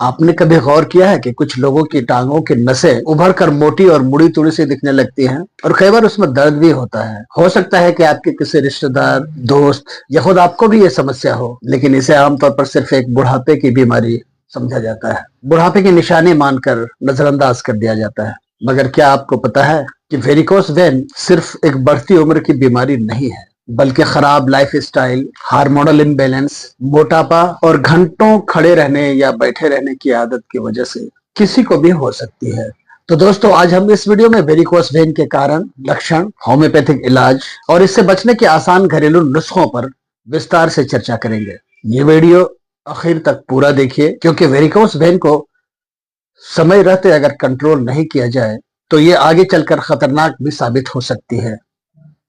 आपने कभी गौर किया है कि कुछ लोगों की टांगों की नसें उभर कर मोटी और मुड़ी तुड़ी सी दिखने लगती हैं और कई बार उसमें दर्द भी होता है। हो सकता है कि आपके किसी रिश्तेदार, दोस्त या खुद आपको भी ये समस्या हो, लेकिन इसे आमतौर पर सिर्फ एक बुढ़ापे की बीमारी समझा जाता है। बुढ़ापे की निशानी मानकर नजरअंदाज कर दिया जाता है। मगर क्या आपको पता है कि वेरिकोस वेन सिर्फ एक बढ़ती उम्र की बीमारी नहीं है, बल्कि खराब लाइफस्टाइल, हार्मोनल इम्बैलेंस, मोटापा और घंटों खड़े रहने या बैठे रहने की आदत की वजह से किसी को भी हो सकती है। तो दोस्तों, आज हम इस वीडियो में वेरिकोस वेन के कारण, लक्षण, होम्योपैथिक इलाज और इससे बचने के आसान घरेलू नुस्खों पर विस्तार से चर्चा करेंगे। ये वीडियो आखिर तक पूरा देखिए, क्योंकि वेरिकोस वेन को समय रहते अगर कंट्रोल नहीं किया जाए तो ये आगे चलकर खतरनाक भी साबित हो सकती है।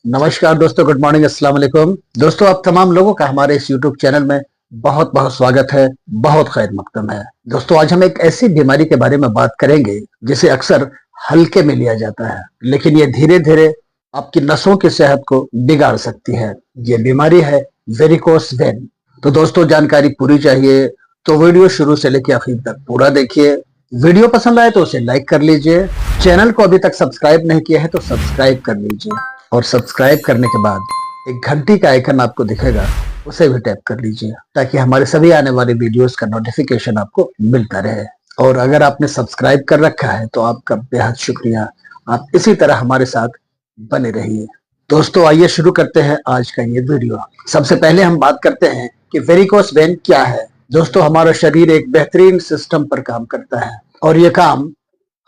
नमस्कार दोस्तों, गुड मॉर्निंग, अस्सलाम वालेकुम। दोस्तों, आप तमाम लोगों का हमारे इस यूट्यूब चैनल में बहुत बहुत स्वागत है, बहुत खैर मकदम है। दोस्तों, आज हम एक ऐसी बीमारी के बारे में बात करेंगे जिसे अक्सर हल्के में लिया जाता है, लेकिन ये धीरे धीरे आपकी नसों की सेहत को बिगाड़ सकती है। ये बीमारी है वेरिकोस वेन। तो दोस्तों, जानकारी पूरी चाहिए तो वीडियो शुरू से लेकर आखिर तक पूरा देखिए। वीडियो पसंद आए तो उसे लाइक कर लीजिए। चैनल को अभी तक सब्सक्राइब नहीं किया है तो सब्सक्राइब कर लीजिए, और सब्सक्राइब करने के बाद एक घंटी का आइकन आपको दिखेगा, उसे भी टैप कर लीजिए ताकि हमारे सभी आने वाले वीडियोस का नोटिफिकेशन आपको मिलता रहे। और अगर आपने सब्सक्राइब कर रखा है तो आपका बेहद शुक्रिया। आप इसी तरह हमारे साथ बने रहिए। दोस्तों, आइए शुरू करते हैं आज का ये वीडियो। सबसे पहले हम बात करते हैं कि वेरिकोस वेन क्या है। दोस्तों, हमारा शरीर एक बेहतरीन सिस्टम पर काम करता है और ये काम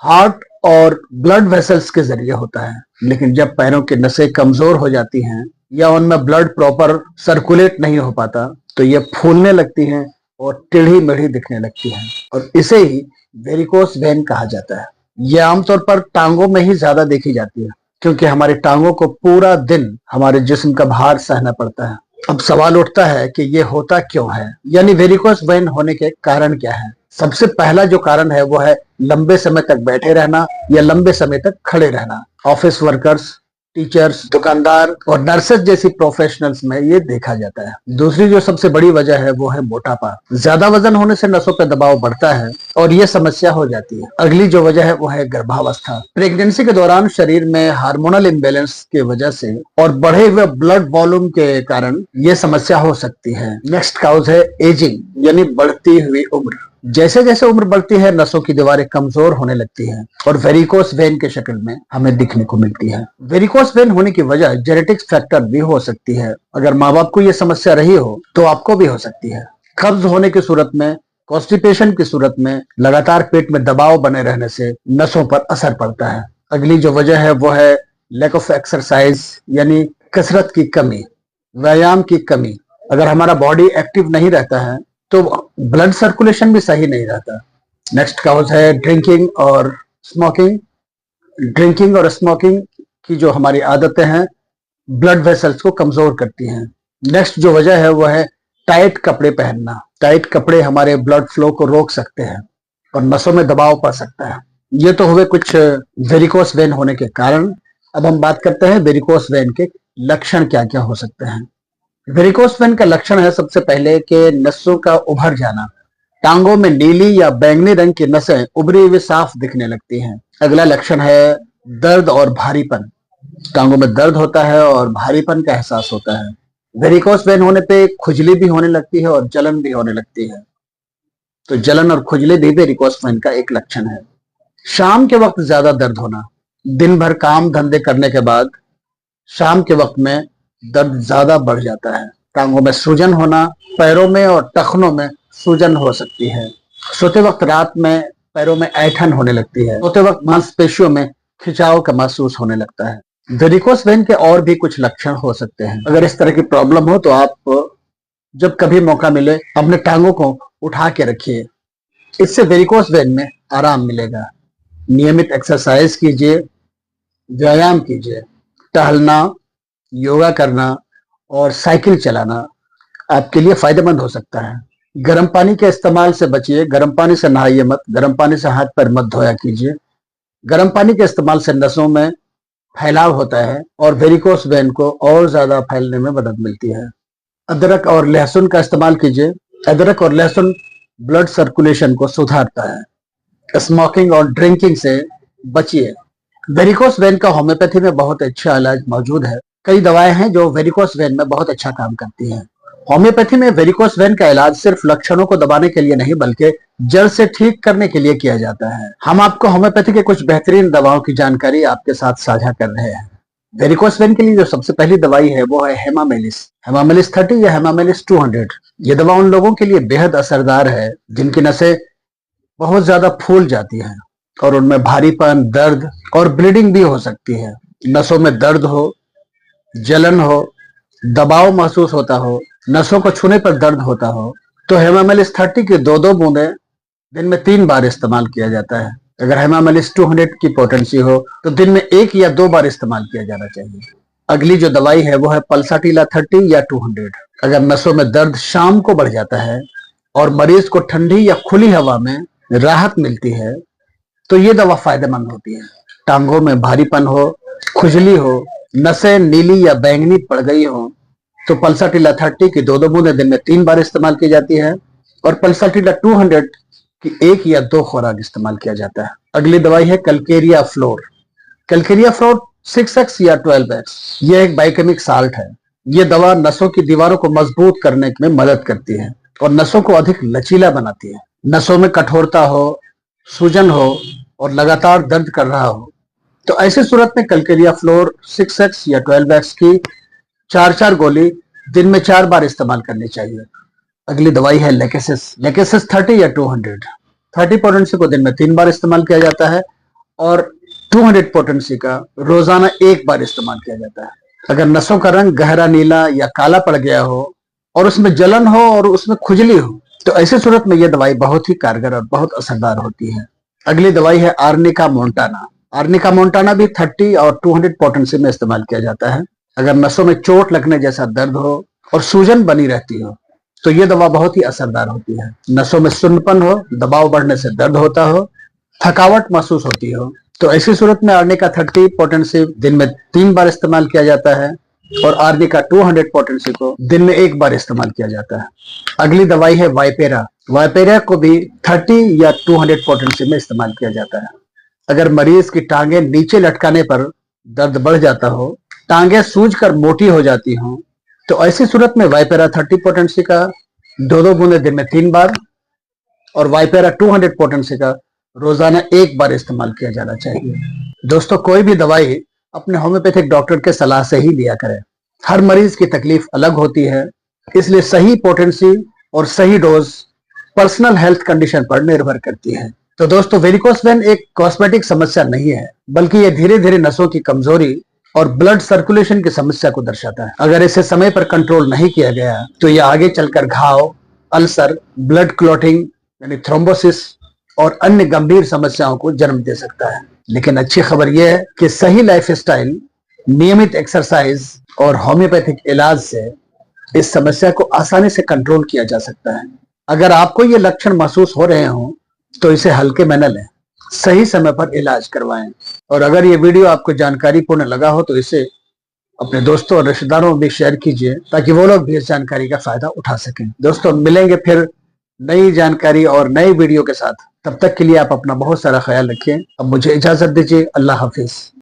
हार्ट और ब्लड वेसल्स के जरिए होता है। लेकिन जब पैरों की नसें कमजोर हो जाती हैं या उनमें ब्लड प्रॉपर सर्कुलेट नहीं हो पाता तो ये फूलने लगती हैं और टेढ़ी मेढ़ी दिखने लगती हैं, और इसे ही वेरिकोस वेन कहा जाता है। ये आमतौर पर टांगों में ही ज्यादा देखी जाती है, क्योंकि हमारी टांगों को पूरा दिन हमारे जिस्म का भार सहना पड़ता है। अब सवाल उठता है कि ये होता क्यों है, यानी वेरिकोस वेन होने के कारण क्या है। सबसे पहला जो कारण है वो है लंबे समय तक बैठे रहना या लंबे समय तक खड़े रहना। ऑफिस वर्कर्स, टीचर्स, दुकानदार और नर्सेस जैसी प्रोफेशनल्स में ये देखा जाता है। दूसरी जो सबसे बड़ी वजह है वो है मोटापा। ज्यादा वजन होने से नसों पर दबाव बढ़ता है और ये समस्या हो जाती है। अगली जो वजह है वो है गर्भावस्था। प्रेगनेंसी के दौरान शरीर में हार्मोनल इम्बैलेंस की वजह से और बढ़े हुए ब्लड वॉल्यूम के कारण ये समस्या हो सकती है। नेक्स्ट काउज है एजिंग, यानी बढ़ती हुई उम्र। जैसे जैसे उम्र बढ़ती है नसों की दीवारें कमजोर होने लगती हैं और वेरिकोस वेन के शक्ल में हमें दिखने को मिलती है। वेरिकोस वेन होने की वजह जेनेटिक्स फैक्टर भी हो सकती है। अगर माँ बाप को यह समस्या रही हो तो आपको भी हो सकती है। कब्ज होने की सूरत में, कॉन्स्टिपेशन की सूरत में, लगातार पेट में दबाव बने रहने से नसों पर असर पड़ता है। अगली जो वजह है वो है लैक ऑफ एक्सरसाइज, यानी कसरत की कमी, व्यायाम की कमी। अगर हमारा बॉडी एक्टिव नहीं रहता है तो ब्लड सर्कुलेशन भी सही नहीं रहता। नेक्स्ट काउज है ड्रिंकिंग और स्मोकिंग। ड्रिंकिंग और स्मोकिंग की जो हमारी आदतें हैं ब्लड वेसल्स को कमजोर करती हैं। नेक्स्ट जो वजह है वो है टाइट कपड़े पहनना। टाइट कपड़े हमारे ब्लड फ्लो को रोक सकते हैं और नसों में दबाव पड़ सकता है। ये तो हुए कुछ वेरिकोस वेन होने के कारण। अब हम बात करते हैं वेरिकोस वेन के लक्षण क्या क्या हो सकते हैं। वेरिकोस वेन का लक्षण है सबसे पहले कि नसों का उभर जाना। टांगों में नीली या बैंगनी रंग की नसें उभरी हुई साफ दिखने लगती हैं। अगला लक्षण है दर्द और भारीपन। टांगों में दर्द होता है और भारीपन का एहसास होता है। वेरिकोस वेन होने पे खुजली भी होने लगती है और जलन भी होने लगती है। तो जलन और खुजली भी वेरिकोस वेन का एक लक्षण है। शाम के वक्त ज्यादा दर्द होना। दिन भर काम धंधे करने के बाद शाम के वक्त में दर्द ज्यादा बढ़ जाता है। टांगों में सूजन होना, पैरों में और टखनों में सूजन हो सकती है। सोते वक्त रात में पैरों में ऐंठन होने लगती है। सोते वक्त मांसपेशियों में खिंचाव का महसूस होने लगता है। वेरिकोस वेन के और भी कुछ लक्षण हो सकते हैं। अगर इस तरह की प्रॉब्लम हो तो आप जब कभी मौका मिले अपने टांगों को उठा के रखिए, इससे वेरिकोस वेन में आराम मिलेगा। नियमित एक्सरसाइज कीजिए, व्यायाम कीजिए। टहलना, योगा करना और साइकिल चलाना आपके लिए फायदेमंद हो सकता है। गर्म पानी के इस्तेमाल से बचिए। गर्म पानी से नहाइए मत। गर्म पानी से हाथ पैर मत धोया कीजिए। गर्म पानी के इस्तेमाल से नसों में फैलाव होता है और वेरिकोस वेन को और ज्यादा फैलने में मदद मिलती है। अदरक और लहसुन का इस्तेमाल कीजिए। अदरक और लहसुन ब्लड सर्कुलेशन को सुधारता है। स्मोकिंग और ड्रिंकिंग से बचिए। वेरिकोस वेन का होम्योपैथी में बहुत अच्छा इलाज मौजूद है। कई दवाएं हैं जो वेरिकोस वेन में बहुत अच्छा काम करती हैं। होम्योपैथी में वेरिकोस वेन का इलाज सिर्फ लक्षणों को दबाने के लिए नहीं बल्कि जड़ से ठीक करने के लिए किया जाता है। हम आपको होम्योपैथी के कुछ बेहतरीन दवाओं की जानकारी आपके साथ साझा कर रहे हैं। वेरिकोस वेन के लिए जो सबसे पहली दवाई है वो है हेमामेलिस। हेमामेलिस 30 या हेमामेलिस 200। ये दवा उन लोगों के लिए बेहद असरदार है जिनकी नसें बहुत ज्यादा फूल जाती हैं और उनमें भारीपन, दर्द और ब्लीडिंग भी हो सकती है। नसों में दर्द हो, जलन हो, दबाव महसूस होता हो, नसों को छूने पर दर्द होता हो, तो हेमामेलिस 30 की 2-2 बूंदें दिन में 3 बार इस्तेमाल किया जाता है। अगर हेमामेलिस 200 की पोटेंसी हो तो दिन में 1 या 2 बार इस्तेमाल किया जाना चाहिए। अगली जो दवाई है वो है पल्साटिला 30 या 200। अगर नसों में दर्द शाम को बढ़ जाता है और मरीज को ठंडी या खुली हवा में राहत मिलती है तो ये दवा फायदेमंद होती है। टांगों में भारीपन हो, खुजली हो, नसें नीली या बैंगनी पड़ गई हो तो पल्साटिला 30 की 2-2 बूंदें दिन में 3 बार इस्तेमाल की जाती है और पल्साटिला 200 की 1 या 2 खुराक इस्तेमाल किया जाता है। अगली दवाई है Calcarea floor. Calcarea floor 6x या 12x। यह एक बाइकेमिक साल्ट है। यह दवा नसों की दीवारों को मजबूत करने में मदद करती है और नसों को अधिक लचीला बनाती है। नसों में कठोरता हो, सूजन हो और लगातार दर्द कर रहा हो तो ऐसी सूरत में कैलकेरिया फ्लोर 6x या 12x की 4-4 गोली दिन में 4 बार इस्तेमाल करनी चाहिए। अगली दवाई है लेकेसिस। लेकेसिस 30 या 200। 30 पोटेंसी को दिन में 3 बार इस्तेमाल किया जाता है और 200 पोटेंसी का रोजाना 1 बार इस्तेमाल किया जाता है। अगर नसों का रंग गहरा नीला या काला पड़ गया हो और उसमें जलन हो और उसमें खुजली हो तो ऐसी सूरत में यह दवाई बहुत ही कारगर और बहुत असरदार होती है। अगली दवाई है आर्निका मोन्टाना। आर्निका मोन्टाना भी 30 और 200 पोटेंसी में इस्तेमाल किया जाता है। अगर नसों में चोट लगने जैसा दर्द हो और सूजन बनी रहती हो तो ये दवा बहुत ही असरदार होती है। नसों में सुन्नपन हो, दबाव बढ़ने से दर्द होता हो, थकावट महसूस होती हो तो ऐसी सूरत में आर्निका 30 पोटेंसी दिन में 3 बार इस्तेमाल किया जाता है और आर्निका 200 पोटेंसी को दिन में 1 बार इस्तेमाल किया जाता है। अगली दवाई है वाइपेरा। वाइपेरा को भी 30 या 200 पोटेंसी में इस्तेमाल किया जाता है। अगर मरीज की टांगे नीचे लटकाने पर दर्द बढ़ जाता हो, टांगे सूजकर मोटी हो जाती हो तो ऐसी सूरत में वाइपेरा 30 पोटेंसी का 2-2 बूंदे दिन में 3 बार और वाइपेरा 200 पोटेंसी का रोजाना 1 बार इस्तेमाल किया जाना चाहिए। दोस्तों, कोई भी दवाई अपने होम्योपैथिक डॉक्टर के सलाह से ही लिया करें। हर मरीज की तकलीफ अलग होती है, इसलिए सही पोटेंसी और सही डोज पर्सनल हेल्थ कंडीशन पर निर्भर करती है। तो दोस्तों, वेरिकोस वेन एक कॉस्मेटिक समस्या नहीं है बल्कि ये धीरे धीरे नसों की कमजोरी और ब्लड सर्कुलेशन की समस्या को दर्शाता है। अगर इसे समय पर कंट्रोल नहीं किया गया तो यह आगे चलकर घाव, अल्सर, ब्लड क्लॉटिंग यानी थ्रोम्बोसिस और अन्य गंभीर समस्याओं को जन्म दे सकता है। लेकिन अच्छी खबर यह है कि सही लाइफस्टाइल, नियमित एक्सरसाइज और होम्योपैथिक इलाज से इस समस्या को आसानी से कंट्रोल किया जा सकता है। अगर आपको ये लक्षण महसूस हो रहे हो तो इसे हल्के में न लें, सही समय पर इलाज करवाएं। और अगर ये वीडियो आपको जानकारीपूर्ण लगा हो तो इसे अपने दोस्तों और रिश्तेदारों में भी शेयर कीजिए ताकि वो लोग भी इस जानकारी का फायदा उठा सकें। दोस्तों, मिलेंगे फिर नई जानकारी और नई वीडियो के साथ। तब तक के लिए आप अपना बहुत सारा ख्याल रखिए। अब मुझे इजाजत दीजिए। अल्लाह हाफिज।